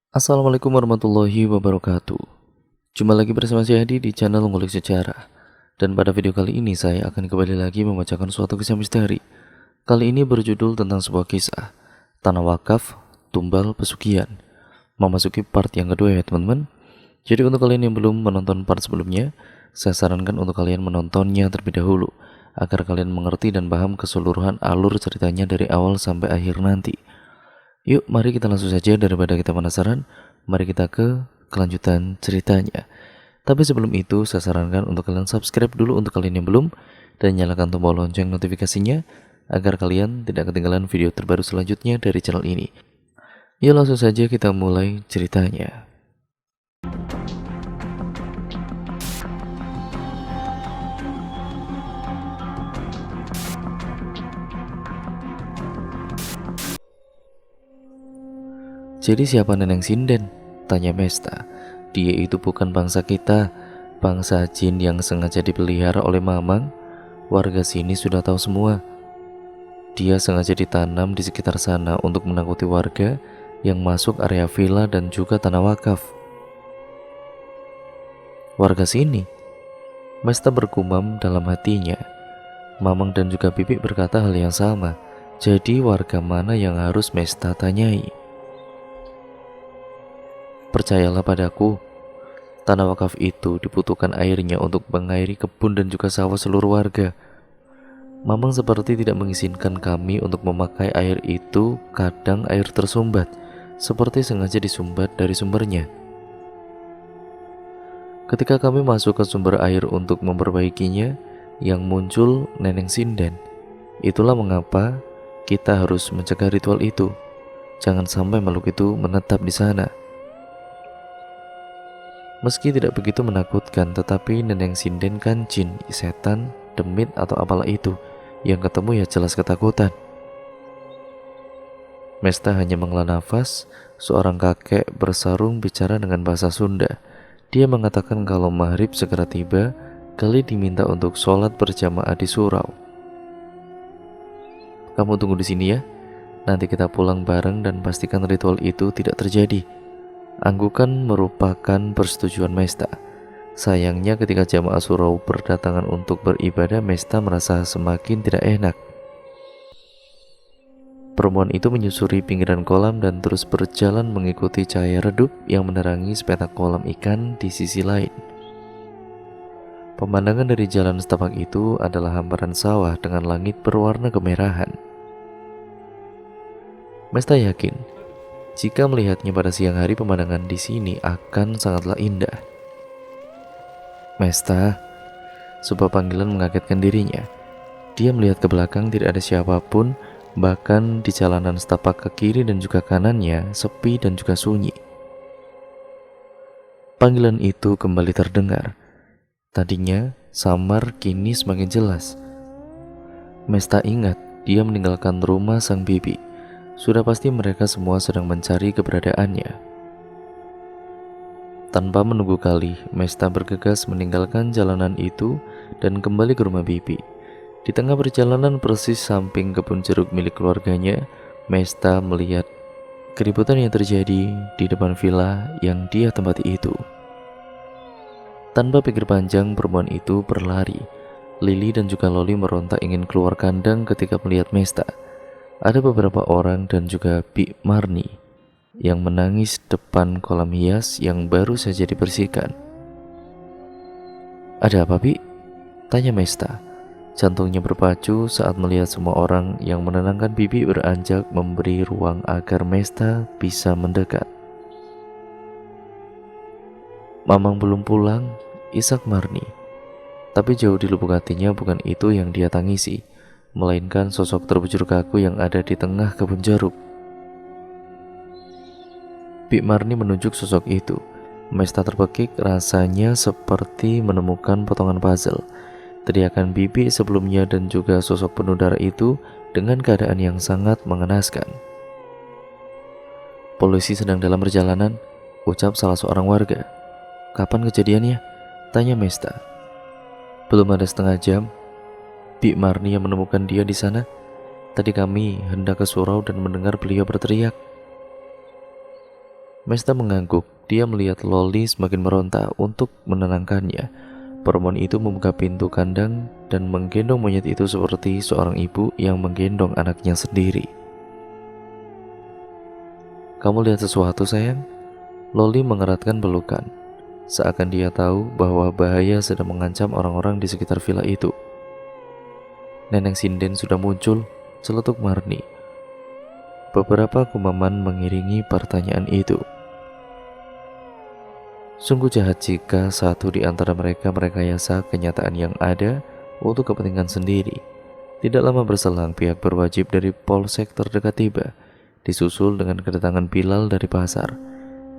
Assalamualaikum warahmatullahi wabarakatuh. Jumpa lagi bersama saya Adi di channel Ngulik Sejarah. Dan pada video kali ini saya akan kembali lagi membacakan suatu kisah misteri. Kali ini berjudul tentang sebuah kisah Tanah Wakaf, Tumbal Pesugihan. Memasuki part yang kedua ya teman-teman. Jadi untuk kalian yang belum menonton part sebelumnya, saya sarankan untuk kalian menontonnya terlebih dahulu agar kalian mengerti dan paham keseluruhan alur ceritanya dari awal sampai akhir nanti. Yuk, mari kita langsung saja daripada kita penasaran. Mari kita ke kelanjutan ceritanya. Tapi sebelum itu, saya sarankan untuk kalian subscribe dulu untuk kalian yang belum, dan nyalakan tombol lonceng notifikasinya agar kalian tidak ketinggalan video terbaru selanjutnya dari channel ini. Yuk langsung saja kita mulai ceritanya. Jadi siapa Neneng Sinden? Tanya Mesta. Dia itu bukan bangsa kita, bangsa jin yang sengaja dipelihara oleh Mamang. Warga sini sudah tahu semua. Dia sengaja ditanam di sekitar sana untuk menakuti warga yang masuk area villa dan juga tanah wakaf. Warga sini? Mesta bergumam dalam hatinya. Mamang dan juga Bibi berkata hal yang sama. Jadi warga mana yang harus Mesta tanyai? Percayalah padaku, tanah wakaf itu dibutuhkan airnya untuk mengairi kebun dan juga sawah seluruh warga. Mamang seperti tidak mengizinkan kami untuk memakai air itu, kadang air tersumbat, seperti sengaja disumbat dari sumbernya. Ketika kami masuk ke sumber air untuk memperbaikinya, yang muncul Neneng Sinden. Itulah mengapa kita harus mencegah ritual itu. Jangan sampai makhluk itu menetap di sana. Meski tidak begitu menakutkan, tetapi Neneng Sinden kan jin, setan, demit atau apalah itu. Yang ketemu ya jelas ketakutan. Mesta hanya menghela nafas. Seorang kakek bersarung bicara dengan bahasa Sunda. Dia mengatakan kalau maghrib segera tiba, kali diminta untuk sholat berjamaah di surau. Kamu tunggu di sini ya. Nanti kita pulang bareng dan pastikan ritual itu tidak terjadi. Anggukan merupakan persetujuan Mesta. Sayangnya ketika jamaah surau berdatangan untuk beribadah, Mesta merasa semakin tidak enak. Perempuan itu menyusuri pinggiran kolam dan terus berjalan mengikuti cahaya redup yang menerangi sepetak kolam ikan di sisi lain. Pemandangan dari jalan setapak itu adalah hamparan sawah dengan langit berwarna kemerahan. Mesta yakin jika melihatnya pada siang hari, pemandangan di sini akan sangatlah indah. Mesta, sebuah panggilan mengagetkan dirinya. Dia melihat ke belakang, tidak ada siapapun, bahkan di jalanan setapak ke kiri dan juga kanannya sepi dan juga sunyi. Panggilan itu kembali terdengar. Tadinya samar, kini semakin jelas. Mesta ingat dia meninggalkan rumah sang bibi. Sudah pasti mereka semua sedang mencari keberadaannya. Tanpa menunggu kali, Mesta bergegas meninggalkan jalanan itu dan kembali ke rumah bibi. Di tengah perjalanan persis samping kebun jeruk milik keluarganya, Mesta melihat keributan yang terjadi di depan villa yang dia tempati itu. Tanpa pikir panjang, perempuan itu berlari. Lili dan juga Loli meronta ingin keluar kandang ketika melihat Mesta. Ada beberapa orang dan juga Bik Marni yang menangis depan kolam hias yang baru saja dibersihkan. Ada apa, Bik? Tanya Mesta. Jantungnya berpacu saat melihat semua orang yang menenangkan bibi beranjak memberi ruang agar Mesta bisa mendekat. Mamang belum pulang, isak Marni. Tapi jauh di lubuk hatinya bukan itu yang dia tangisi, melainkan sosok terbujur kaku yang ada di tengah kebun jeruk. Bik Marni menunjuk sosok itu. Mesta terpekik, rasanya seperti menemukan potongan puzzle. Teriakan bibi sebelumnya dan juga sosok penuh darah itu dengan keadaan yang sangat mengenaskan. Polisi sedang dalam perjalanan, ucap salah seorang warga. Kapan kejadiannya? Tanya Mesta. Belum ada setengah jam. Bik Marni yang menemukan dia di sana. Tadi kami hendak ke surau dan mendengar beliau berteriak. Mesta mengangguk. Dia melihat Loli semakin meronta. Untuk menenangkannya, perempuan itu membuka pintu kandang dan menggendong monyet itu seperti seorang ibu yang menggendong anaknya sendiri. "Kamu lihat sesuatu, sayang?" Loli mengeratkan pelukan, seakan dia tahu bahwa bahaya sedang mengancam orang-orang di sekitar villa itu. "Neneng Sinden sudah muncul," celetuk Marni. Beberapa kumaman mengiringi pertanyaan itu. Sungguh jahat jika satu di antara mereka merekayasa kenyataan yang ada untuk kepentingan sendiri. Tidak lama berselang, pihak berwajib dari polsek terdekat tiba, disusul dengan kedatangan Bilal dari pasar.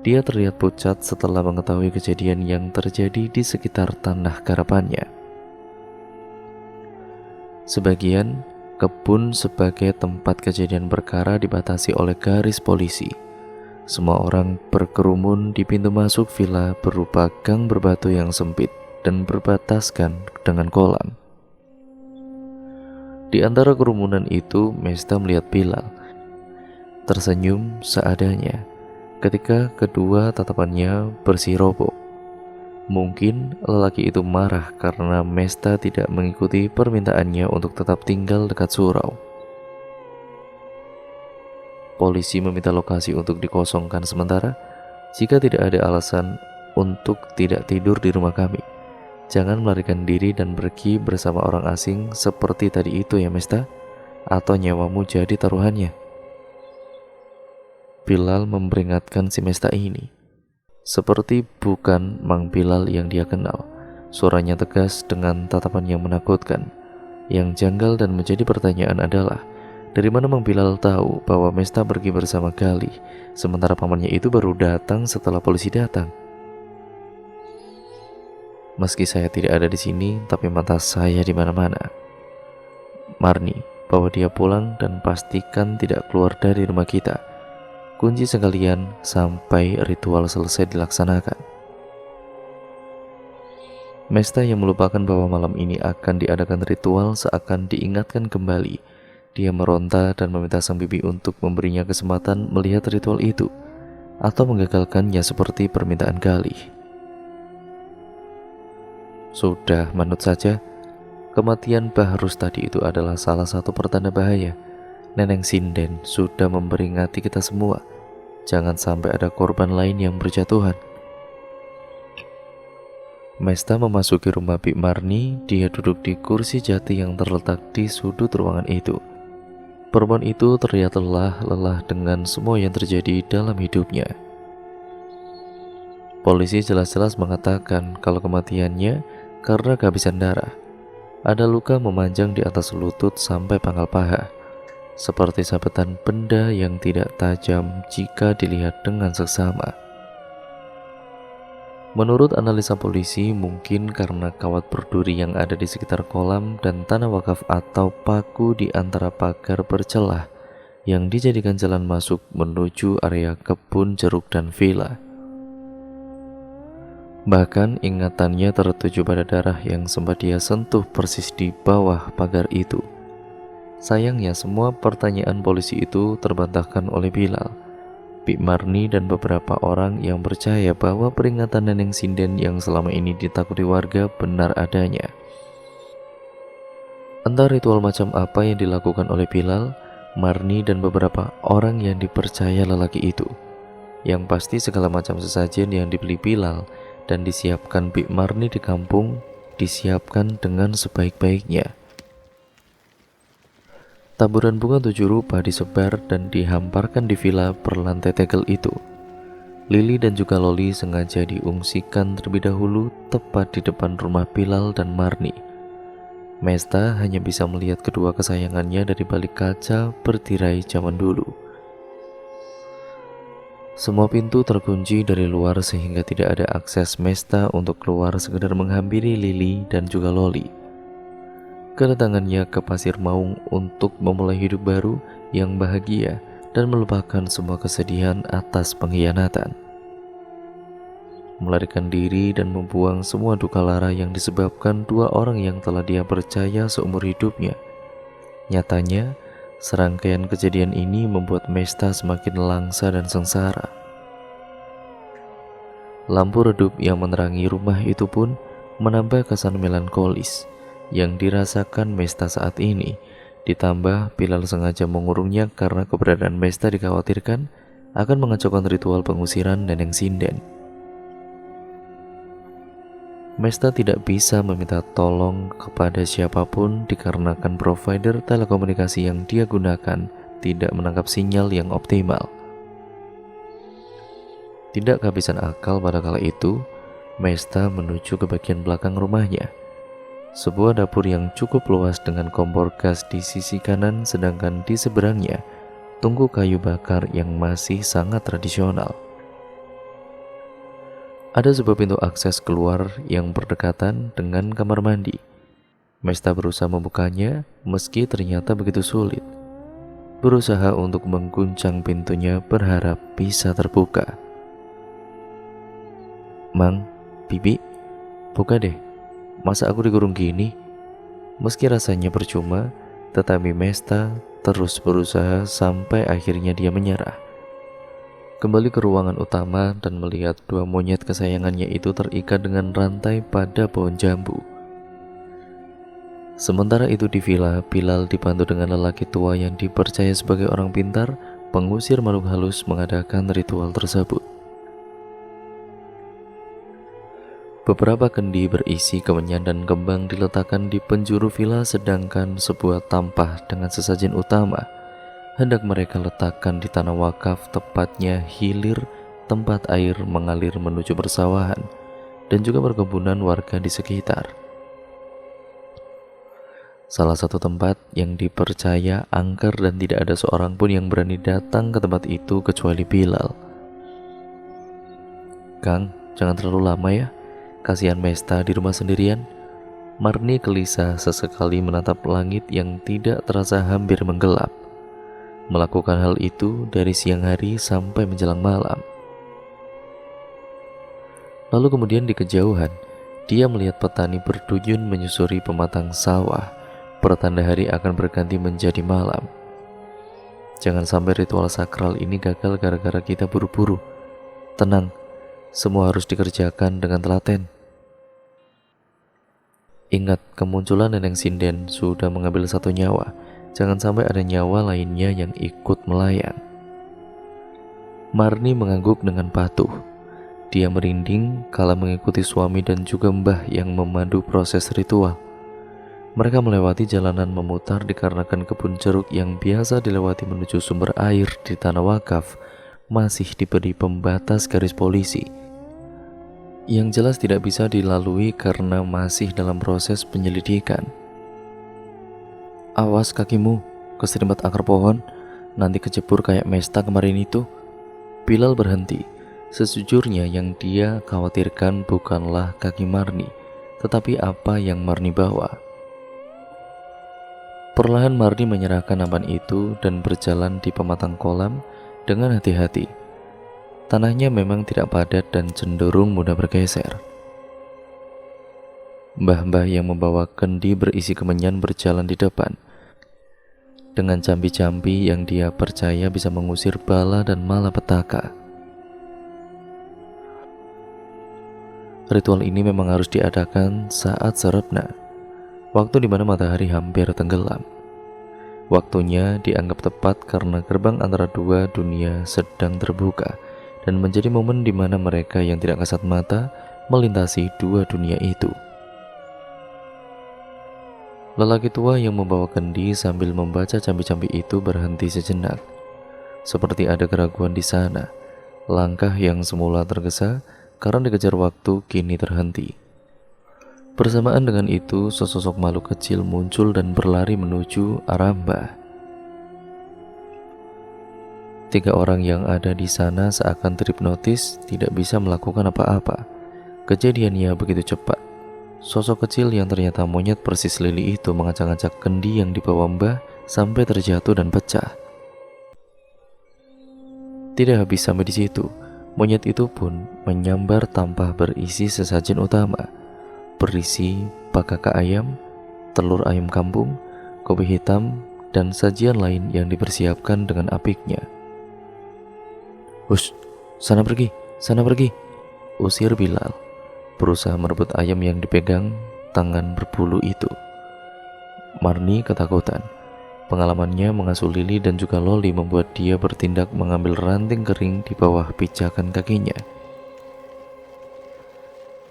Dia terlihat pucat setelah mengetahui kejadian yang terjadi di sekitar tanah garapannya. Sebagian kebun sebagai tempat kejadian perkara dibatasi oleh garis polisi. Semua orang berkerumun di pintu masuk villa berupa gang berbatu yang sempit dan berbataskan dengan kolam. Di antara kerumunan itu, Mesta melihat Bilal tersenyum seadanya ketika kedua tatapannya bersirobok. Mungkin lelaki itu marah karena Mesta tidak mengikuti permintaannya untuk tetap tinggal dekat surau. Polisi meminta lokasi untuk dikosongkan sementara. Jika tidak ada alasan untuk tidak tidur di rumah kami, jangan melarikan diri dan pergi bersama orang asing seperti tadi itu ya Mesta, atau nyawamu jadi taruhannya. Bilal memperingatkan si Mesta ini. Seperti bukan Mang Bilal yang dia kenal. Suaranya tegas dengan tatapan yang menakutkan. Yang janggal dan menjadi pertanyaan adalah, dari mana Mang Bilal tahu bahwa Mesta pergi bersama Galih, sementara pamannya itu baru datang setelah polisi datang? "Meski saya tidak ada di sini, tapi mata saya di mana-mana. Marni, bawa dia pulang dan pastikan tidak keluar dari rumah kita. Kunci sekalian sampai ritual selesai dilaksanakan." Mesta yang melupakan bahwa malam ini akan diadakan ritual seakan diingatkan kembali. Dia meronta dan meminta sang bibi untuk memberinya kesempatan melihat ritual itu, atau menggagalkannya seperti permintaan Galih. "Sudah, manut saja. Kematian Bahrus tadi itu adalah salah satu pertanda bahaya. Neneng Sinden sudah memperingati kita semua. Jangan sampai ada korban lain yang berjatuhan." Mesta memasuki rumah Bik Marni. Dia duduk di kursi jati yang terletak di sudut ruangan itu. Perempuan itu terlihat lelah dengan semua yang terjadi dalam hidupnya. Polisi jelas-jelas mengatakan kalau kematiannya karena kehabisan darah. Ada luka memanjang di atas lutut sampai pangkal paha, seperti sabetan benda yang tidak tajam jika dilihat dengan seksama. Menurut analisa polisi, mungkin karena kawat berduri yang ada di sekitar kolam dan tanah wakaf atau paku di antara pagar bercelah yang dijadikan jalan masuk menuju area kebun jeruk dan villa. Bahkan ingatannya tertuju pada darah yang sempat dia sentuh persis di bawah pagar itu. Sayangnya semua pertanyaan polisi itu terbantahkan oleh Bilal, Bik Marni dan beberapa orang yang percaya bahwa peringatan Neneng Sinden yang selama ini ditakuti warga benar adanya. Entah ritual macam apa yang dilakukan oleh Bilal, Marni dan beberapa orang yang dipercaya lelaki itu. Yang pasti segala macam sesajen yang dibeli Bilal dan disiapkan Bik Marni di kampung disiapkan dengan sebaik-baiknya. Taburan bunga 7 rupa disebar dan dihamparkan di villa berlantai tegel itu. Lili dan juga Loli sengaja diungsikan terlebih dahulu tepat di depan rumah Bilal dan Marni. Mesta hanya bisa melihat kedua kesayangannya dari balik kaca bertirai zaman dulu. Semua pintu terkunci dari luar sehingga tidak ada akses Mesta untuk keluar sekedar menghampiri Lili dan juga Loli. Kedatangannya ke Pasir Maung untuk memulai hidup baru yang bahagia dan melupakan semua kesedihan atas pengkhianatan. Melarikan diri dan membuang semua duka lara yang disebabkan dua orang yang telah dia percaya seumur hidupnya. Nyatanya, serangkaian kejadian ini membuat Mesta semakin langsa dan sengsara. Lampu redup yang menerangi rumah itu pun menambah kesan melankolis yang dirasakan Mesta saat ini. Ditambah Bilal sengaja mengurungnya karena keberadaan Mesta dikhawatirkan akan mengacaukan ritual pengusiran Neneng Sinden. Mesta tidak bisa meminta tolong kepada siapapun dikarenakan provider telekomunikasi yang dia gunakan tidak menangkap sinyal yang optimal. Tidak kehabisan akal pada kala itu, Mesta menuju ke bagian belakang rumahnya. Sebuah dapur yang cukup luas dengan kompor gas di sisi kanan, sedangkan di seberangnya tungku kayu bakar yang masih sangat tradisional. Ada sebuah pintu akses keluar yang berdekatan dengan kamar mandi. Mesta berusaha membukanya meski ternyata begitu sulit. Berusaha untuk mengguncang pintunya berharap bisa terbuka. "Mang, Bibi, buka deh. Masa aku dikurung gini?" Meski rasanya percuma, tetapi Mesta terus berusaha sampai akhirnya dia menyerah. Kembali ke ruangan utama dan melihat dua monyet kesayangannya itu terikat dengan rantai pada pohon jambu. Sementara itu di villa, Bilal dibantu dengan lelaki tua yang dipercaya sebagai orang pintar, pengusir makhluk halus, mengadakan ritual tersebut. Beberapa kendi berisi kemenyan dan kembang diletakkan di penjuru villa, sedangkan sebuah tampah dengan sesajen utama hendak mereka letakkan di tanah wakaf, tepatnya hilir tempat air mengalir menuju persawahan dan juga perkebunan warga di sekitar. Salah satu tempat yang dipercaya angker dan tidak ada seorang pun yang berani datang ke tempat itu kecuali Bilal. "Kang, jangan terlalu lama ya. Kasihan Mesta di rumah sendirian." Marni gelisah sesekali menatap langit yang tidak terasa hampir menggelap. Melakukan hal itu dari siang hari sampai menjelang malam. Lalu kemudian di kejauhan, dia melihat petani berduyun menyusuri pematang sawah. Pertanda hari akan berganti menjadi malam. Jangan sampai ritual sakral ini gagal gara-gara kita buru-buru. Tenang, semua harus dikerjakan dengan telaten. Ingat, kemunculan Neneng Sinden sudah mengambil satu nyawa. Jangan sampai ada nyawa lainnya yang ikut melayang. Marni mengangguk dengan patuh. Dia merinding kala mengikuti suami dan juga mbah yang memandu proses ritual. Mereka melewati jalanan memutar dikarenakan kebun jeruk yang biasa dilewati menuju sumber air di tanah wakaf masih diberi pembatas garis polisi yang jelas tidak bisa dilalui karena masih dalam proses penyelidikan. "Awas kakimu, keserempet akar pohon, nanti kejebur kayak Mesta kemarin itu." Bilal berhenti. Sejujurnya yang dia khawatirkan bukanlah kaki Marni, tetapi apa yang Marni bawa. Perlahan Marni menyerahkan nampan itu dan berjalan di pematang kolam dengan hati-hati. Tanahnya memang tidak padat dan cenderung mudah bergeser. Mbah-mbah yang membawa kendi berisi kemenyan berjalan di depan dengan cambi-cambi yang dia percaya bisa mengusir bala dan malapetaka. Ritual ini memang harus diadakan saat serepna, waktu di mana matahari hampir tenggelam. Waktunya dianggap tepat karena gerbang antara dua dunia sedang terbuka dan menjadi momen di mana mereka yang tidak kasat mata melintasi dua dunia itu. Lelaki tua yang membawa kendi sambil membaca cambi-cambi itu berhenti sejenak. Seperti ada keraguan di sana. Langkah yang semula tergesa karena dikejar waktu kini terhenti. Bersamaan dengan itu, sesosok makhluk kecil muncul dan berlari menuju arah mbah. Tiga orang yang ada di sana seakan terhipnotis, tidak bisa melakukan apa-apa. Kejadiannya begitu cepat. Sosok kecil yang ternyata monyet persis lili itu mengacak-acak kendi yang dibawa mbah sampai terjatuh dan pecah. Tidak habis sampai di situ, monyet itu pun menyambar tampah berisi sesajen utama, berisi pakaka ayam, telur ayam kampung, kopi hitam, dan sajian lain yang dipersiapkan dengan apiknya. "Hush, sana pergi, sana pergi." usir Bilal, berusaha merebut ayam yang dipegang tangan berbulu itu. Marni ketakutan. Pengalamannya mengasuh Lili dan juga Loli membuat dia bertindak mengambil ranting kering di bawah pijakan kakinya.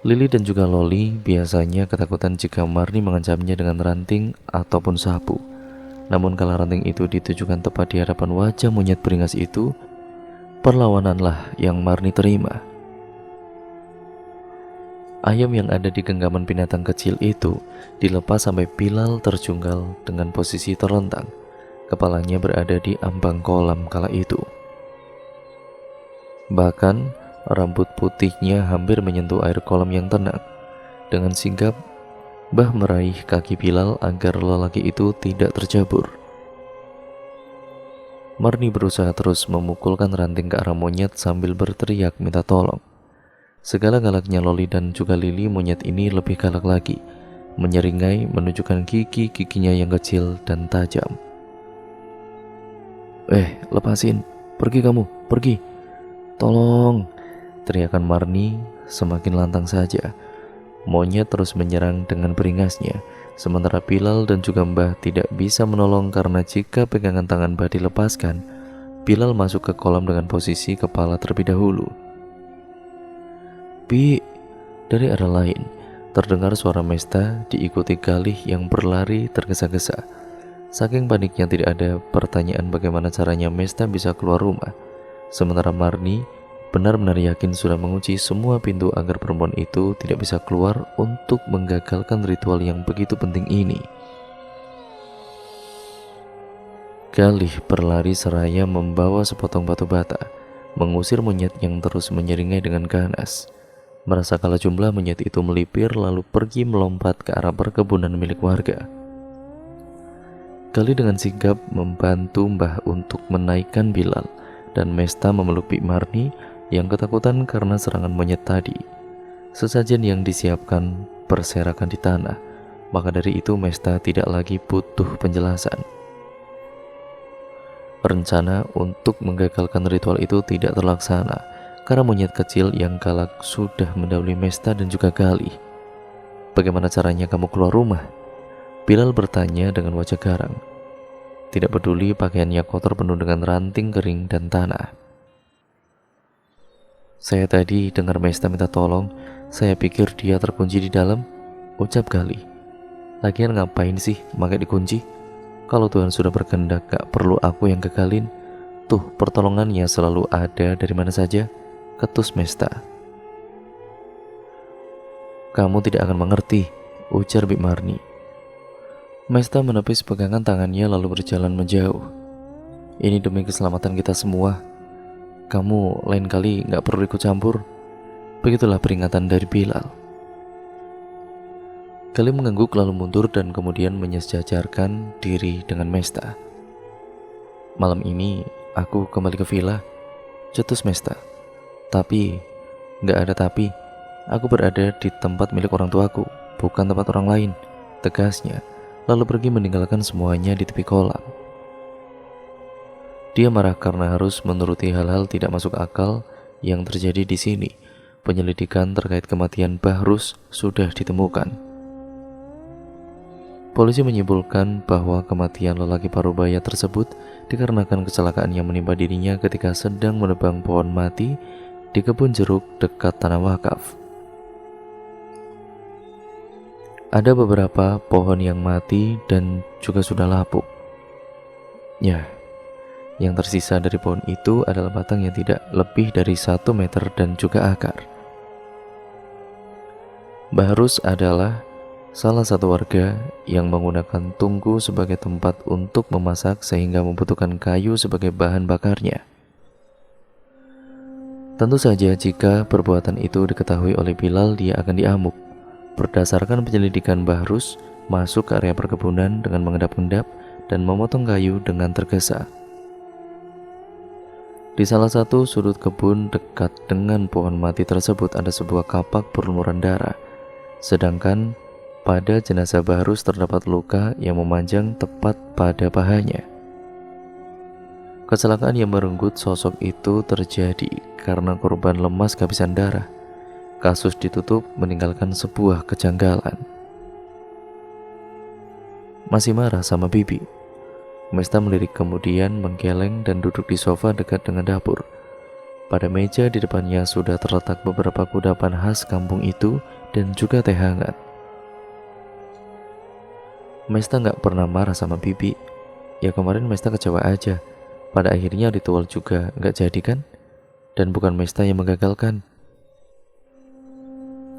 Lili dan juga Loli biasanya ketakutan jika Marni mengancamnya dengan ranting ataupun sapu. Namun kalau ranting itu ditujukan tepat di hadapan wajah monyet beringas itu, perlawananlah yang Marni terima. Ayam yang ada di genggaman binatang kecil itu dilepas sampai Bilal terjungkal dengan posisi terlentang. Kepalanya berada di ambang kolam kala itu. Bahkan rambut putihnya hampir menyentuh air kolam yang tenang. Dengan sigap, Mbah meraih kaki Bilal agar lelaki itu tidak terjabur. Marni berusaha terus memukulkan ranting ke arah monyet sambil berteriak minta tolong. Segala galaknya Loli dan juga Lili, monyet ini lebih galak lagi, menyeringai menunjukkan gigi-giginya yang kecil dan tajam. Lepasin, pergi kamu, pergi. Tolong, teriakan Marni semakin lantang saja. Monyet terus menyerang dengan beringasnya, sementara Bilal dan juga Mbah tidak bisa menolong karena jika pegangan tangan Mbah dilepaskan, Bilal masuk ke kolam dengan posisi kepala terlebih dahulu. Bi, dari arah lain terdengar suara Mesta diikuti Galih yang berlari tergesa-gesa. Saking paniknya tidak ada pertanyaan bagaimana caranya Mesta bisa keluar rumah. Sementara Marni benar-benar yakin sudah mengunci semua pintu agar perempuan itu tidak bisa keluar untuk menggagalkan ritual yang begitu penting ini. Galih berlari seraya membawa sepotong batu bata, mengusir monyet yang terus menyeringai dengan ganas. Merasa kalah jumlah, monyet itu melipir lalu pergi melompat ke arah perkebunan milik warga. Galih dengan sigap membantu Mbah untuk menaikkan Bilal, dan Mesta memeluk Bik Marni yang ketakutan karena serangan monyet tadi. Sesajen yang disiapkan berserakan di tanah, maka dari itu Mesta tidak lagi butuh penjelasan. Rencana untuk menggagalkan ritual itu tidak terlaksana karena monyet kecil yang galak sudah mendahului Mesta dan juga Galih. Bagaimana caranya kamu keluar rumah? Bilal bertanya dengan wajah garang. Tidak peduli pakaiannya kotor penuh dengan ranting kering dan tanah. Saya tadi dengar Mesta minta tolong, saya pikir dia terkunci di dalam, ucap Galih. Lagian ngapain sih pakai dikunci? Kalau Tuhan sudah berkehendak gak perlu aku yang gagalin. Tuh pertolongannya selalu ada dari mana saja, ketus Mesta. Kamu tidak akan mengerti, ujar Bik Marni. Mesta menepis pegangan tangannya lalu berjalan menjauh. Ini demi keselamatan kita semua. Kamu lain kali gak perlu ikut campur. Begitulah peringatan dari Bilal. Galih mengangguk lalu mundur dan kemudian menyejajarkan diri dengan Mesta. Malam ini aku kembali ke villa, cetus Mesta. Tapi, gak ada tapi, aku berada di tempat milik orang tuaku, bukan tempat orang lain, tegasnya, lalu pergi meninggalkan semuanya di tepi kolam. Dia marah karena harus menuruti hal-hal tidak masuk akal yang terjadi di sini. Penyelidikan terkait kematian Bahrus sudah ditemukan. Polisi menyimpulkan bahwa kematian lelaki parubaya tersebut dikarenakan kecelakaan yang menimpa dirinya ketika sedang menebang pohon mati di kebun jeruk dekat tanah wakaf. Ada beberapa pohon yang mati dan juga sudah lapuk. Ya, yang tersisa dari pohon itu adalah batang yang tidak lebih dari 1 meter dan juga akar. Bahrus adalah salah satu warga yang menggunakan tungku sebagai tempat untuk memasak sehingga membutuhkan kayu sebagai bahan bakarnya. Tentu saja jika perbuatan itu diketahui oleh Bilal, dia akan diamuk. Berdasarkan penyelidikan, Bahrus masuk ke area perkebunan dengan mengendap-endap dan memotong kayu dengan tergesa. Di salah satu sudut kebun dekat dengan pohon mati tersebut ada sebuah kapak berlumuran darah. Sedangkan pada jenazah Bahrus terdapat luka yang memanjang tepat pada pahanya. Kecelakaan yang merenggut sosok itu terjadi karena korban lemas kehabisan darah. Kasus ditutup meninggalkan sebuah kejanggalan. Masih marah sama Bibi? Mesta melirik kemudian menggeleng dan duduk di sofa dekat dengan dapur. Pada meja di depannya sudah terletak beberapa kudapan khas kampung itu dan juga teh hangat. Mesta nggak pernah marah sama Bibi. Ya kemarin Mesta kecewa aja. Pada akhirnya ritual juga nggak jadi kan? Dan bukan Mesta yang menggagalkan.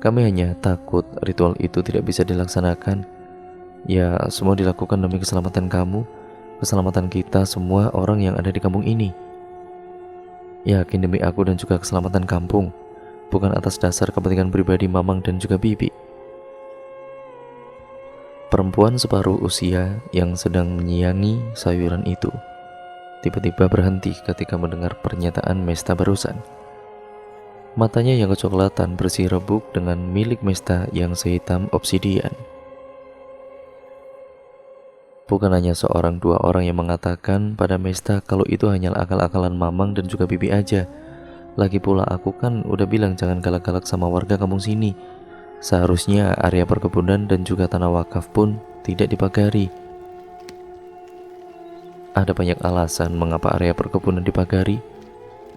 Kami hanya takut ritual itu tidak bisa dilaksanakan. Ya semua dilakukan demi keselamatan kamu, keselamatan kita semua orang yang ada di kampung ini. Yakin demi aku dan juga keselamatan kampung, bukan atas dasar kepentingan pribadi Mamang dan juga Bibi. Perempuan separuh usia yang sedang menyiangi sayuran itu tiba-tiba berhenti ketika mendengar pernyataan Mesta barusan. Matanya yang kecoklatan bersih rebuk dengan milik Mesta yang sehitam obsidian. Bukan hanya seorang dua orang yang mengatakan pada Mesta kalau itu hanyalah akal-akalan Mamang dan juga Bibi aja. Lagi pula aku kan udah bilang jangan galak-galak sama warga kampung sini. Seharusnya area perkebunan dan juga tanah wakaf pun tidak dipagari. Ada banyak alasan mengapa area perkebunan dipagari.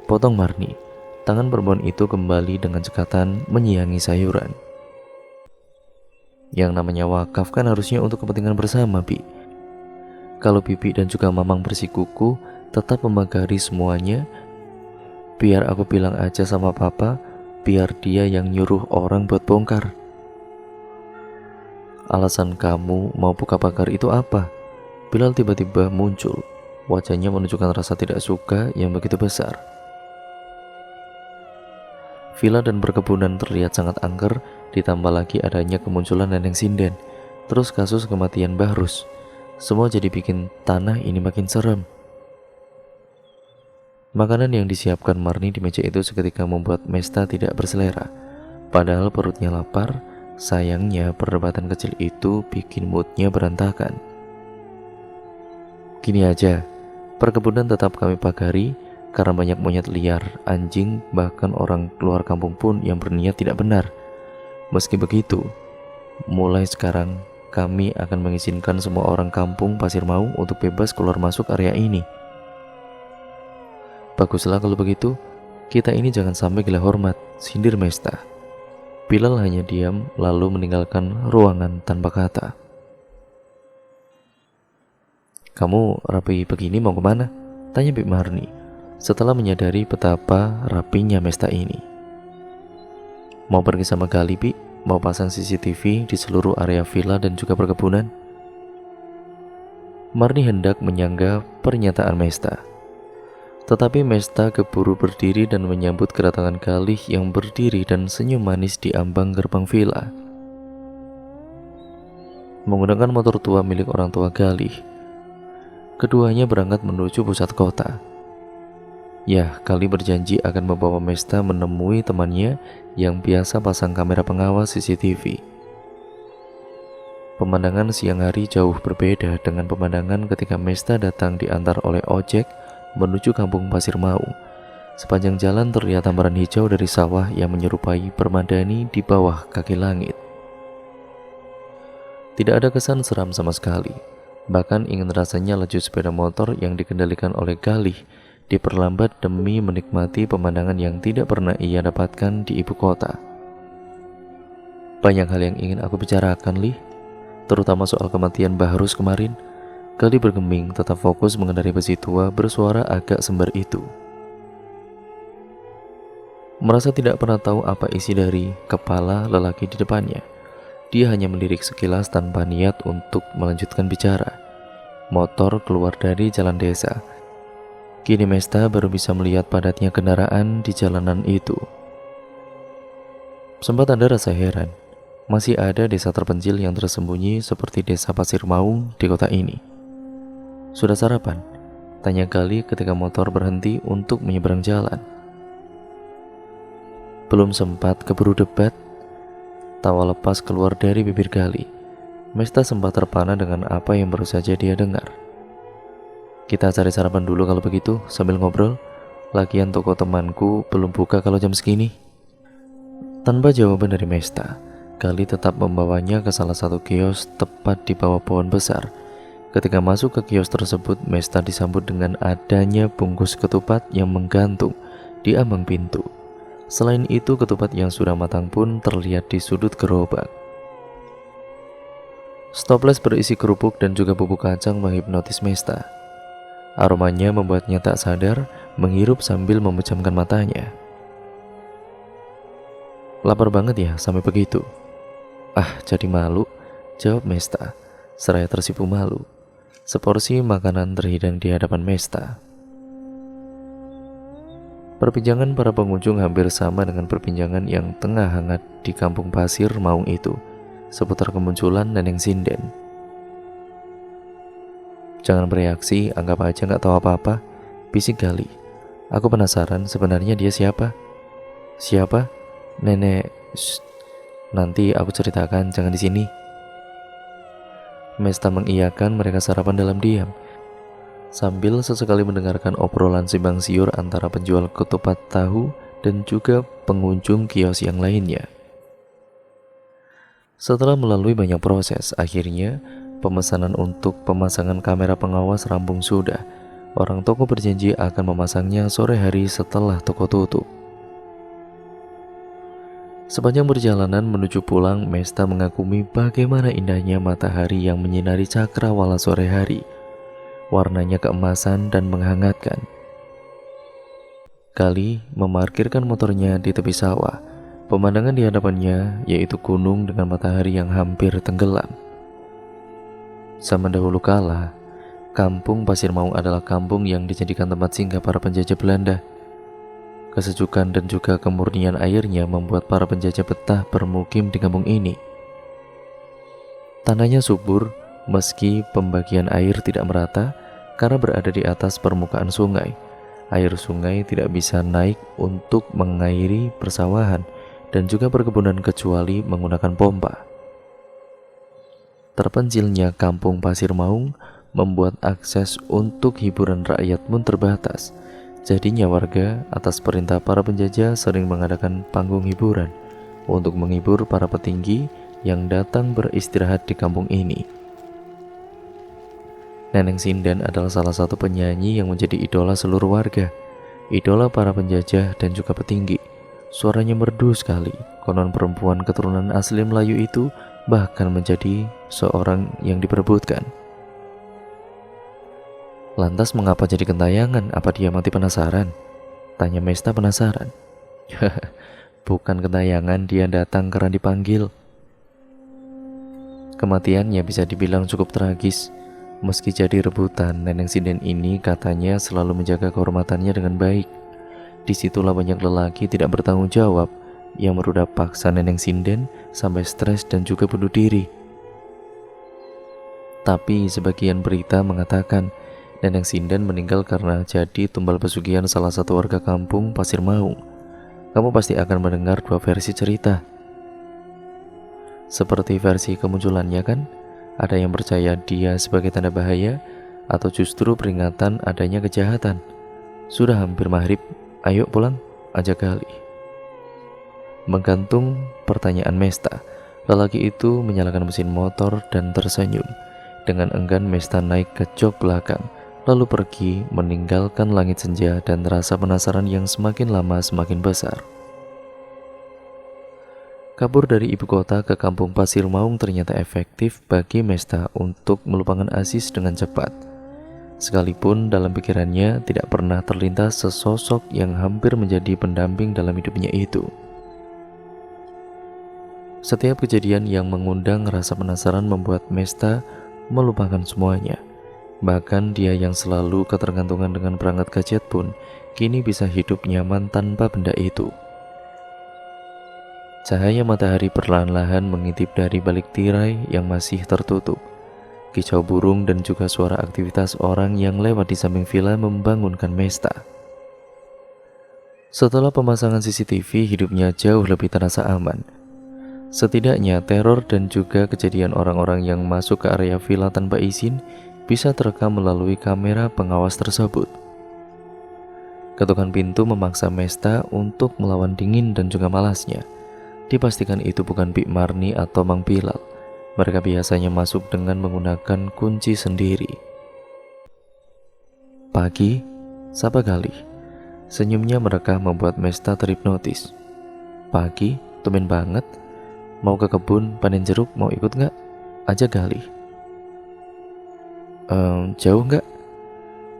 Potong Marni. Tangan perempuan itu kembali dengan cekatan menyiangi sayuran. Yang namanya wakaf kan harusnya untuk kepentingan bersama, Bi. Kalau Bibi dan juga Mamang bersikuku tetap membagari semuanya, biar aku bilang aja sama Papa, biar dia yang nyuruh orang buat bongkar. Alasan kamu mau buka pagar itu apa? Bilal tiba-tiba muncul. Wajahnya menunjukkan rasa tidak suka yang begitu besar. Villa dan perkebunan terlihat sangat angker, ditambah lagi adanya kemunculan Neneng Sinden, terus kasus kematian Bahrus. Semua jadi bikin tanah ini makin serem. Makanan yang disiapkan Marni di meja itu seketika membuat Mesta tidak berselera. Padahal perutnya lapar, sayangnya perdebatan kecil itu bikin moodnya berantakan. Gini aja, perkebunan tetap kami pagari karena banyak monyet liar, anjing, bahkan orang keluar kampung pun yang berniat tidak benar. Meski begitu, mulai sekarang kami akan mengizinkan semua orang kampung Pasir Maung untuk bebas keluar masuk area ini. Baguslah kalau begitu, kita ini jangan sampai gila hormat, sindir Mesta. Bilal hanya diam lalu meninggalkan ruangan tanpa kata. Kamu rapi begini mau kemana? Tanya Bik Marni setelah menyadari betapa rapinya Mesta ini. Mau pergi sama Gali, Bi? Mau pasang CCTV di seluruh area villa dan juga perkebunan? Marni hendak menyangga pernyataan Mesta. Tetapi Mesta keburu berdiri dan menyambut kedatangan Galih yang berdiri dan senyum manis di ambang gerbang villa. Menggunakan motor tua milik orang tua Galih, keduanya berangkat menuju pusat kota. Ya, Galih berjanji akan membawa Mesta menemui temannya yang biasa pasang kamera pengawas CCTV. Pemandangan siang hari jauh berbeda dengan pemandangan ketika Mesta datang diantar oleh ojek menuju kampung Pasir Maung. Sepanjang jalan terlihat hamparan hijau dari sawah yang menyerupai permadani di bawah kaki langit. Tidak ada kesan seram sama sekali. Bahkan ingin rasanya laju sepeda motor yang dikendalikan oleh Galih diperlambat demi menikmati pemandangan yang tidak pernah ia dapatkan di ibu kota. Banyak hal yang ingin aku bicarakan, Lih, terutama soal kematian Bahrus kemarin. Galih bergeming, tetap fokus mengendarai besi tua bersuara agak sembar itu. Merasa tidak pernah tahu apa isi dari kepala lelaki di depannya, dia hanya melirik sekilas tanpa niat untuk melanjutkan bicara. Motor keluar dari jalan desa. Kini Mesta baru bisa melihat padatnya kendaraan di jalanan itu. Sempat ada rasa heran, masih ada desa terpencil yang tersembunyi seperti desa Pasir Maung di kota ini. Sudah sarapan? Tanya Galih ketika motor berhenti untuk menyeberang jalan. Belum sempat keburu debat, tawa lepas keluar dari bibir Galih. Mesta sempat terpana dengan apa yang baru saja dia dengar. Kita cari sarapan dulu kalau begitu, sambil ngobrol. Lagian toko temanku belum buka kalau jam segini. Tanpa jawaban dari Mesta, Gali tetap membawanya ke salah satu kios tepat di bawah pohon besar. Ketika masuk ke kios tersebut, Mesta disambut dengan adanya bungkus ketupat yang menggantung di ambang pintu. Selain itu, ketupat yang sudah matang pun terlihat di sudut gerobak. Stoples berisi kerupuk dan juga bubuk kacang menghipnotis Mesta. Aromanya membuatnya tak sadar menghirup sambil memejamkan matanya. "Lapar banget ya sampai begitu?" "Ah, jadi malu," jawab Mesta, seraya tersipu malu. Seporsi makanan terhidang di hadapan Mesta. Perbincangan para pengunjung hampir sama dengan perbincangan yang tengah hangat di kampung pasir Maung itu, seputar kemunculan Neneng Sinden. "Jangan bereaksi, anggap aja nggak tahu apa-apa," bisik Gali. "Aku penasaran sebenarnya dia siapa." "Siapa?" "Nenek." "Shh, nanti aku ceritakan, jangan di sini." Mesta mengiyakan. Mereka sarapan dalam diam, sambil sesekali mendengarkan obrolan simpang siur antara penjual ketupat tahu dan juga pengunjung kios yang lainnya. Setelah melalui banyak proses, akhirnya pemesanan untuk pemasangan kamera pengawas rampung sudah. Orang toko berjanji akan memasangnya sore hari setelah toko tutup. Sepanjang perjalanan menuju pulang, Mesta mengagumi bagaimana indahnya matahari yang menyinari cakrawala sore hari. Warnanya keemasan dan menghangatkan. Gali memarkirkan motornya di tepi sawah. Pemandangan di hadapannya yaitu gunung dengan matahari yang hampir tenggelam. Zaman dahulu kala, kampung Pasir Maung adalah kampung yang dijadikan tempat singgah para penjajah Belanda. Kesejukan dan juga kemurnian airnya membuat para penjajah betah bermukim di kampung ini. Tanahnya subur, meski pembagian air tidak merata karena berada di atas permukaan sungai. Air sungai tidak bisa naik untuk mengairi persawahan dan juga perkebunan kecuali menggunakan pompa. Terpencilnya kampung Pasir Maung membuat akses untuk hiburan rakyat pun terbatas. Jadinya warga atas perintah para penjajah sering mengadakan panggung hiburan untuk menghibur para petinggi yang datang beristirahat di kampung ini. Neneng Sinden adalah salah satu penyanyi yang menjadi idola seluruh warga, idola para penjajah dan juga petinggi. Suaranya merdu sekali. Konon perempuan keturunan asli Melayu itu bahkan menjadi seorang yang diperebutkan. "Lantas mengapa jadi gentayangan? Apa dia mati penasaran?" tanya Mesta penasaran. "Bukan gentayangan, dia datang karena dipanggil." Kematiannya bisa dibilang cukup tragis. Meski jadi rebutan, Neneng Sinden ini katanya selalu menjaga kehormatannya dengan baik. Disitulah banyak lelaki tidak bertanggung jawab yang merudah paksa Neneng Sinden sampai stres dan juga bunuh diri. Tapi sebagian berita mengatakan Neneng Sinden meninggal karena jadi tumbal pesugihan salah satu warga kampung Pasir Maung. Kamu pasti akan mendengar dua versi cerita. Seperti versi kemunculannya kan, ada yang percaya dia sebagai tanda bahaya atau justru peringatan adanya kejahatan. "Sudah hampir maghrib, ayo pulang," ajak Gali. Menggantung pertanyaan Mesta, lelaki itu menyalakan mesin motor dan tersenyum. Dengan enggan Mesta naik ke jok belakang, lalu pergi meninggalkan langit senja dan rasa penasaran yang semakin lama semakin besar. Kabur dari ibu kota ke kampung Pasir Maung ternyata efektif bagi Mesta untuk melupakan Aziz dengan cepat. Sekalipun dalam pikirannya tidak pernah terlintas sesosok yang hampir menjadi pendamping dalam hidupnya itu. Setiap kejadian yang mengundang rasa penasaran membuat Mesta melupakan semuanya. Bahkan dia yang selalu ketergantungan dengan perangkat gadget pun kini bisa hidup nyaman tanpa benda itu. Cahaya matahari perlahan-lahan mengintip dari balik tirai yang masih tertutup. Kicau burung dan juga suara aktivitas orang yang lewat di samping villa membangunkan Mesta. Setelah pemasangan CCTV, hidupnya jauh lebih terasa aman. Setidaknya teror dan juga kejadian orang-orang yang masuk ke area villa tanpa izin bisa terekam melalui kamera pengawas tersebut. Ketukan pintu memaksa Mesta untuk melawan dingin dan juga malasnya. Dipastikan itu bukan Bik Marni atau Mang Bilal. Mereka biasanya masuk dengan menggunakan kunci sendiri. Pagi, sapa Galih. Senyumnya mereka membuat Mesta terhipnotis. Pagi, tumben banget. Mau ke kebun panen jeruk, mau ikut nggak? Ajak Galih. Jauh nggak?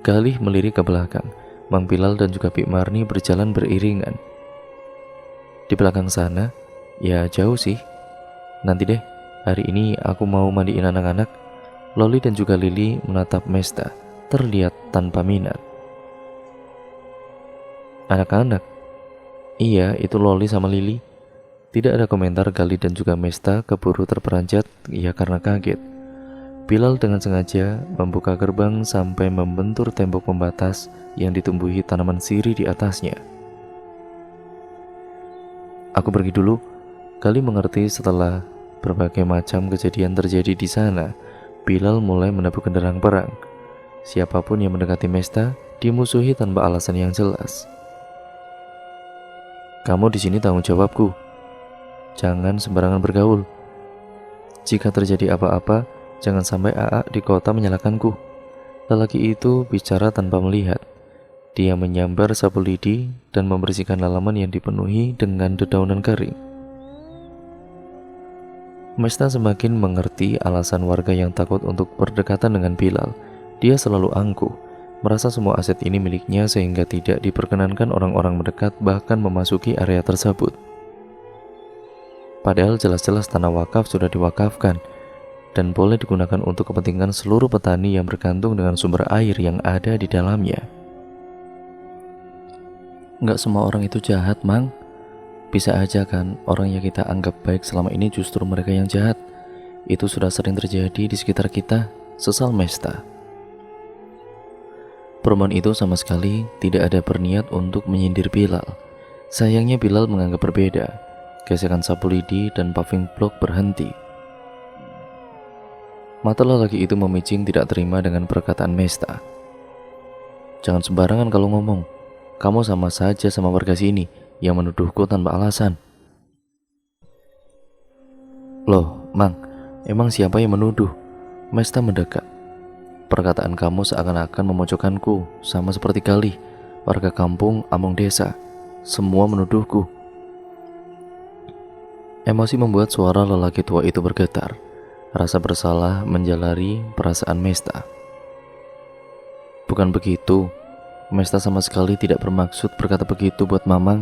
Galih melirik ke belakang. Mang Bilal dan juga Bik Marni berjalan beriringan. Di belakang sana, ya jauh sih. Nanti deh, hari ini aku mau mandiin anak-anak. Loli dan juga Lili menatap Mesta, terlihat tanpa minat. Anak-anak? Iya, itu Loli sama Lili. Tidak ada komentar. Galih dan juga Mesta keburu terperanjat, ya karena kaget. Bilal dengan sengaja membuka gerbang sampai membentur tembok pembatas yang ditumbuhi tanaman sirih di atasnya. Aku pergi dulu. Galih mengerti setelah berbagai macam kejadian terjadi di sana. Bilal mulai menabuh genderang perang. Siapapun yang mendekati Mesta dimusuhi tanpa alasan yang jelas. Kamu di sini tanggung jawabku. Jangan sembarangan bergaul. Jika terjadi apa-apa, jangan sampai AA di kota menyalahkanku. Lelaki itu bicara tanpa melihat. Dia menyambar sapu lidi dan membersihkan halaman yang dipenuhi dengan dedaunan kering. Mesta semakin mengerti alasan warga yang takut untuk berdekatan dengan Bilal. Dia selalu angkuh, merasa semua aset ini miliknya sehingga tidak diperkenankan orang-orang mendekat bahkan memasuki area tersebut. Padahal jelas-jelas tanah wakaf sudah diwakafkan dan boleh digunakan untuk kepentingan seluruh petani yang bergantung dengan sumber air yang ada di dalamnya. Nggak semua orang itu jahat, Mang. Bisa aja kan orang yang kita anggap baik selama ini justru mereka yang jahat. Itu sudah sering terjadi di sekitar kita, sesal Mesta. Perempuan itu sama sekali tidak ada berniat untuk menyindir Bilal. Sayangnya Bilal menganggap berbeda. Gesekan sapu lidi dan paving block berhenti. Mata lelaki itu memicing tidak terima dengan perkataan Mesta. Jangan sembarangan kalau ngomong. Kamu sama saja sama warga sini yang menuduhku tanpa alasan. Loh, Mang, emang siapa yang menuduh? Mesta mendekat. Perkataan kamu seakan-akan memojokkanku, sama seperti Galih, warga kampung, among desa. Semua menuduhku. Emosi membuat suara lelaki tua itu bergetar. Rasa bersalah menjalari perasaan Mesta. Bukan begitu. Mesta sama sekali tidak bermaksud berkata begitu buat Mamang.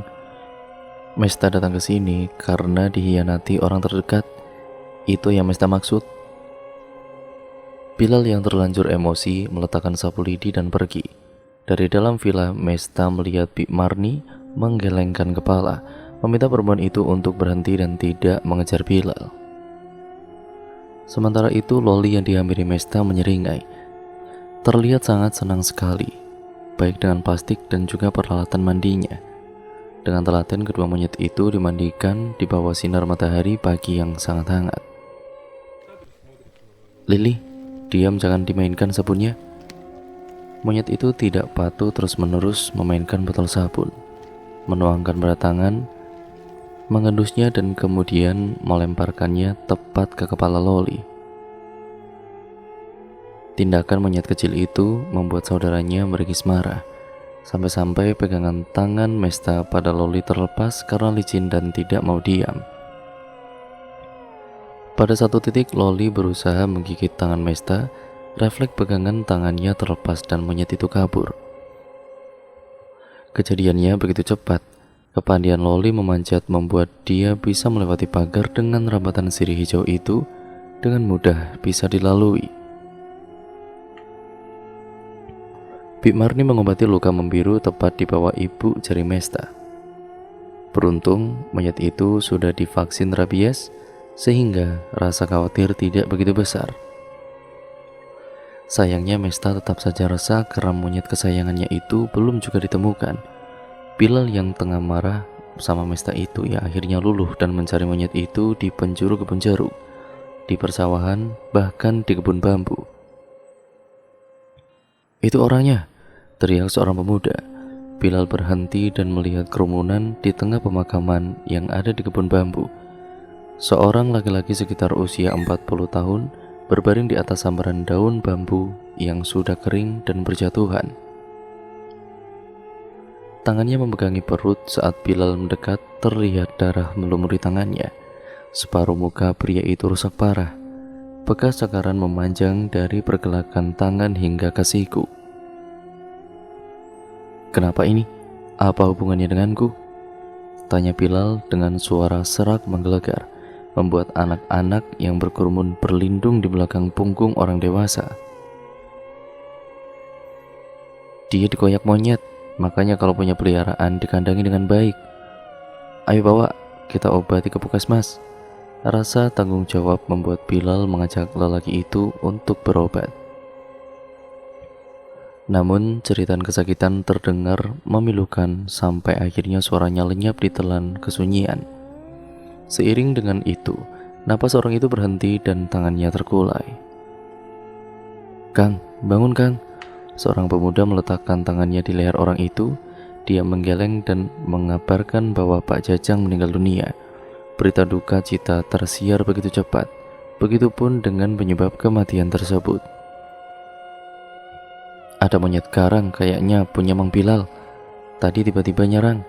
Mesta datang ke sini karena dihianati orang terdekat. Itu yang Mesta maksud. Bilal yang terlanjur emosi meletakkan sapu lidi dan pergi. Dari dalam villa, Mesta melihat Bik Marni menggelengkan kepala, meminta perempuan itu untuk berhenti dan tidak mengejar Bilal. Sementara itu, Loli yang dihampiri Mesta menyeringai. Terlihat sangat senang sekali, baik dengan plastik dan juga peralatan mandinya. Dengan telaten kedua monyet itu dimandikan di bawah sinar matahari pagi yang sangat hangat. Lili, diam, jangan dimainkan sabunnya. Monyet itu tidak patuh, terus-menerus memainkan botol sabun, menuangkan pada tangan, mengendusnya dan kemudian melemparkannya tepat ke kepala Loli. Tindakan monyet kecil itu membuat saudaranya meringis marah, sampai-sampai pegangan tangan Mesta pada Loli terlepas karena licin dan tidak mau diam. Pada satu titik Loli berusaha menggigit tangan Mesta, refleks pegangan tangannya terlepas dan monyet itu kabur. Kejadiannya begitu cepat, kepandian Loli memanjat membuat dia bisa melewati pagar dengan rambatan sirih hijau itu dengan mudah bisa dilalui. Bik Marni mengobati luka membiru tepat di bawah ibu jari Mesta. Beruntung monyet itu sudah divaksin rabies sehingga rasa khawatir tidak begitu besar. Sayangnya Mesta tetap saja resah karena monyet kesayangannya itu belum juga ditemukan. Bilal yang tengah marah sama Mesta itu ya akhirnya luluh dan mencari monyet itu di penjuru kebun jeruk, di persawahan, bahkan di kebun bambu. Itu orangnya, teriak seorang pemuda. Bilal berhenti dan melihat kerumunan di tengah pemakaman yang ada di kebun bambu. Seorang laki-laki sekitar usia 40 tahun berbaring di atas sambaran daun bambu yang sudah kering dan berjatuhan. Tangannya memegangi perut. Saat Bilal mendekat, terlihat darah melumuri tangannya. Separuh muka pria itu rusak parah. Bekas cakaran memanjang dari pergelakan tangan hingga ke siku. "Kenapa ini? Apa hubungannya denganku?" tanya Bilal dengan suara serak menggelegar, membuat anak-anak yang berkerumun berlindung di belakang punggung orang dewasa. "Dia dikoyak monyet, makanya kalau punya peliharaan dikandangi dengan baik. Ayo bawa, kita obati ke puskesmas." Rasa tanggung jawab membuat Bilal mengajak lelaki itu untuk berobat. Namun jeritan kesakitan terdengar memilukan sampai akhirnya suaranya lenyap di telan kesunyian. Seiring dengan itu, napas orang itu berhenti dan tangannya terkulai. "Kang, bangun Kang." Seorang pemuda meletakkan tangannya di leher orang itu. Dia menggeleng dan mengabarkan bahwa Pak Jajang meninggal dunia. Berita duka cita tersiar begitu cepat. Begitupun dengan penyebab kematian tersebut. "Ada monyet karang kayaknya punya Mang Bilal. Tadi tiba-tiba nyerang.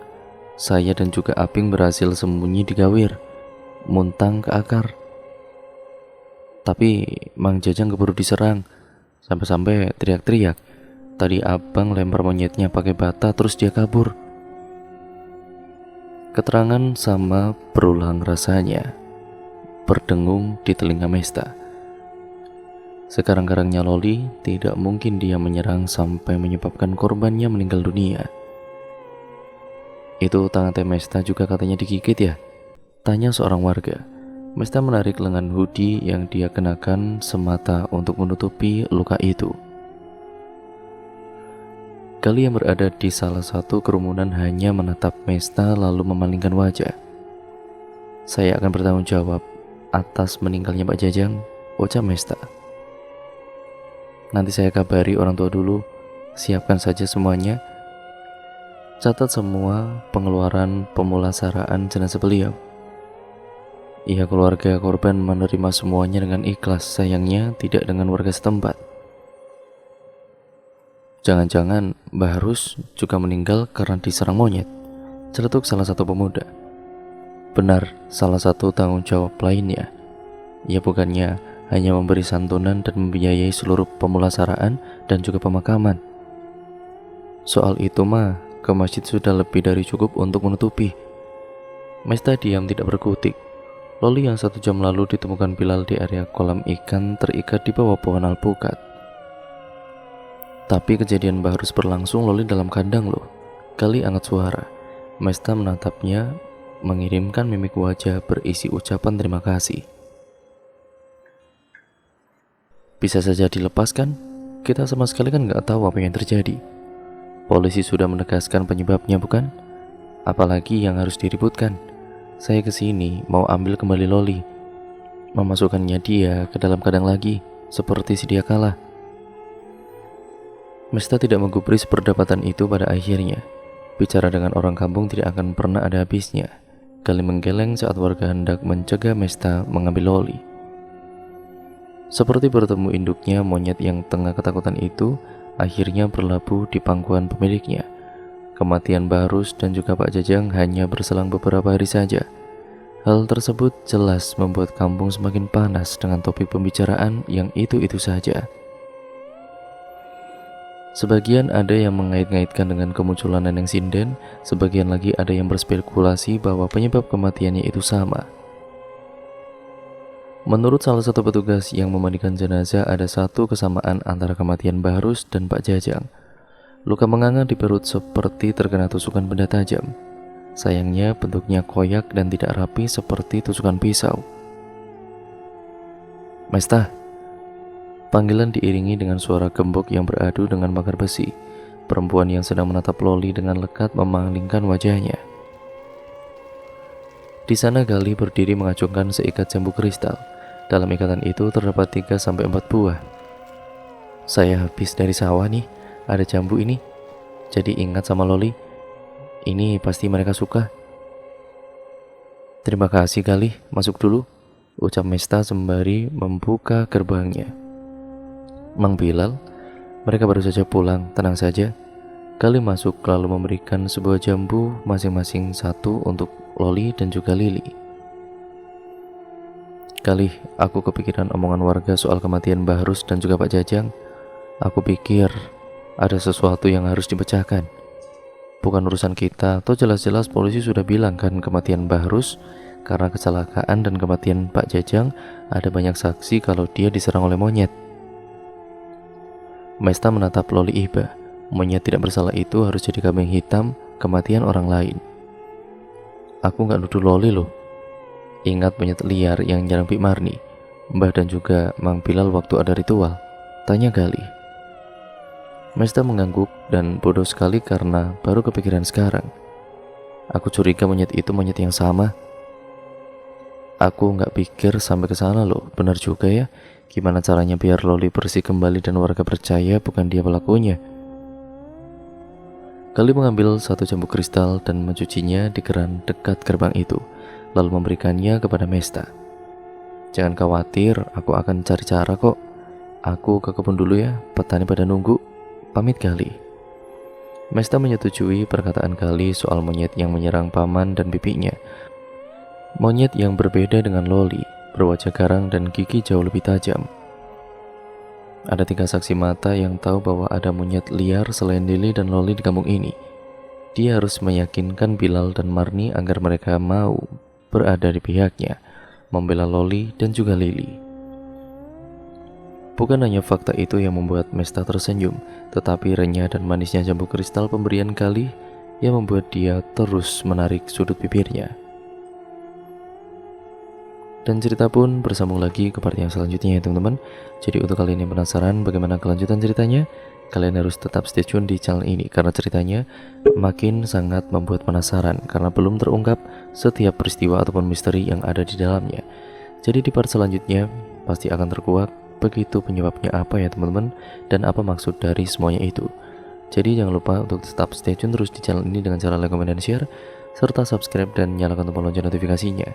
Saya dan juga Aping berhasil sembunyi di gawir, muntang ke akar. Tapi Mang Jajang keburu diserang, sampai-sampai teriak-teriak. Tadi abang lempar monyetnya pakai bata terus dia kabur." Keterangan sama berulang rasanya berdengung di telinga Mesta. Sekarang-karangnya Loli, tidak mungkin dia menyerang sampai menyebabkan korbannya meninggal dunia. "Itu tangan Teh Mesta juga katanya digigit ya?" tanya seorang warga. Mesta menarik lengan hoodie yang dia kenakan semata untuk menutupi luka itu. Gali yang berada di salah satu kerumunan hanya menatap Mesta lalu memalingkan wajah. "Saya akan bertanggung jawab atas meninggalnya Pak Jajang," ucap Mesta. "Nanti saya kabari orang tua dulu. Siapkan saja semuanya. Catat semua pengeluaran pemulasaraan jenazah beliau." Iya, keluarga korban menerima semuanya dengan ikhlas, sayangnya tidak dengan warga setempat. "Jangan-jangan Mbah Harus juga meninggal karena diserang monyet," celetuk salah satu pemuda. "Benar, salah satu tanggung jawab lainnya. Ya bukannya hanya memberi santunan dan membiayai seluruh pemulasaraan dan juga pemakaman. Soal itu mah ke masjid sudah lebih dari cukup untuk menutupi." Mesta diam tidak berkutik. Loli yang 1 jam lalu ditemukan Bilal di area kolam ikan terikat di bawah pohon alpukat. "Tapi kejadian Mbah Harus berlangsung Loli dalam kandang loh." Gali angkat suara. Mesta menatapnya, mengirimkan mimik wajah berisi ucapan terima kasih. "Bisa saja dilepaskan? Kita sama sekali kan nggak tahu apa yang terjadi. Polisi sudah menegaskan penyebabnya bukan? Apalagi yang harus diributkan? Saya kesini mau ambil kembali Loli, memasukkannya dia ke dalam kandang lagi, seperti sedia kala." Mesta tidak menggubris perdebatan itu pada akhirnya. Bicara dengan orang kampung tidak akan pernah ada habisnya. Gali menggeleng saat warga hendak mencegah Mesta mengambil Loli. Seperti bertemu induknya, monyet yang tengah ketakutan itu akhirnya berlabuh di pangkuan pemiliknya. Kematian Mbah Harus dan juga Pak Jajang hanya berselang beberapa hari saja. Hal tersebut jelas membuat kampung semakin panas dengan topik pembicaraan yang itu-itu saja. Sebagian ada yang mengait-ngaitkan dengan kemunculan Neneng Sinden, sebagian lagi ada yang berspekulasi bahwa penyebab kematiannya itu sama. Menurut salah satu petugas yang memandikan jenazah, ada satu kesamaan antara kematian Mbah Harus dan Pak Jajang. Luka menganga di perut seperti terkena tusukan benda tajam. Sayangnya bentuknya koyak dan tidak rapi seperti tusukan pisau. "Mesta!" Panggilan diiringi dengan suara gembok yang beradu dengan pagar besi. Perempuan yang sedang menatap Loli dengan lekat memalingkan wajahnya. Di sana Gali berdiri mengacungkan seikat jambu kristal. Dalam ikatan itu terdapat 3-4 buah. "Saya habis dari sawah nih, ada jambu ini. Jadi ingat sama Loli, Ini pasti mereka suka. Terima kasih Galih, masuk dulu, ucap Mesta sembari membuka gerbangnya. Mang Bilal, mereka baru saja pulang, tenang saja. Galih masuk lalu memberikan sebuah jambu masing-masing satu untuk Loli dan juga Lili. Galih, aku kepikiran omongan warga soal kematian Mbah Rus dan juga Pak Jajang. Aku pikir ada sesuatu yang harus dipecahkan. Bukan urusan kita, toh jelas-jelas polisi sudah bilang kan kematian Mbah Rus karena kecelakaan, dan kematian Pak Jajang ada banyak saksi kalau dia diserang oleh monyet. Mesta menatap Loli iba. Monyet tidak bersalah itu harus jadi kambing hitam kematian orang lain. Aku nggak nuduh Loli loh. Ingat monyet liar yang nyerang Bik Marni, Mbah dan juga Mang Bilal waktu ada ritual? Tanya Galih. Mesta mengangguk dan bodoh sekali karena baru kepikiran sekarang. Aku curiga monyet itu monyet yang sama. Aku nggak pikir sampai ke sana loh. Benar juga ya. Gimana caranya biar Loli bersih kembali dan warga percaya bukan dia pelakunya? Galih mengambil satu jambu kristal dan mencucinya di keran dekat gerbang itu, lalu memberikannya kepada Mesta. Jangan khawatir, aku akan cari cara kok. Aku ke kebun dulu ya, petani pada nunggu. Pamit Galih. Mesta menyetujui perkataan Galih soal monyet yang menyerang paman dan bibinya. Monyet yang berbeda dengan Loli, berwajah garang dan gigi jauh lebih tajam. Ada 3 saksi mata yang tahu bahwa ada monyet liar selain Lili dan Loli di kampung ini. Dia harus meyakinkan Bilal dan Marni agar mereka mau berada di pihaknya, membela Loli dan juga Lili. Bukan hanya fakta itu yang membuat Mesta tersenyum, tetapi renyah dan manisnya jambu kristal pemberian Galih yang membuat dia terus menarik sudut bibirnya. Dan cerita pun bersambung lagi ke part yang selanjutnya ya teman-teman. Jadi untuk kalian yang penasaran bagaimana kelanjutan ceritanya, kalian harus tetap stay tune di channel ini karena ceritanya makin sangat membuat penasaran karena belum terungkap setiap peristiwa ataupun misteri yang ada di dalamnya. Jadi di part selanjutnya pasti akan terkuak begitu penyebabnya apa ya teman-teman, dan apa maksud dari semuanya itu. Jadi jangan lupa untuk tetap stay tune terus di channel ini dengan cara like, comment, dan share, serta subscribe dan nyalakan tombol lonceng notifikasinya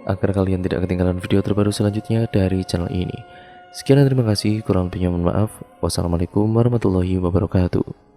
agar kalian tidak ketinggalan video terbaru selanjutnya dari channel ini. Sekian dan terima kasih, kurang lebihnya mohon maaf. Wassalamualaikum warahmatullahi wabarakatuh.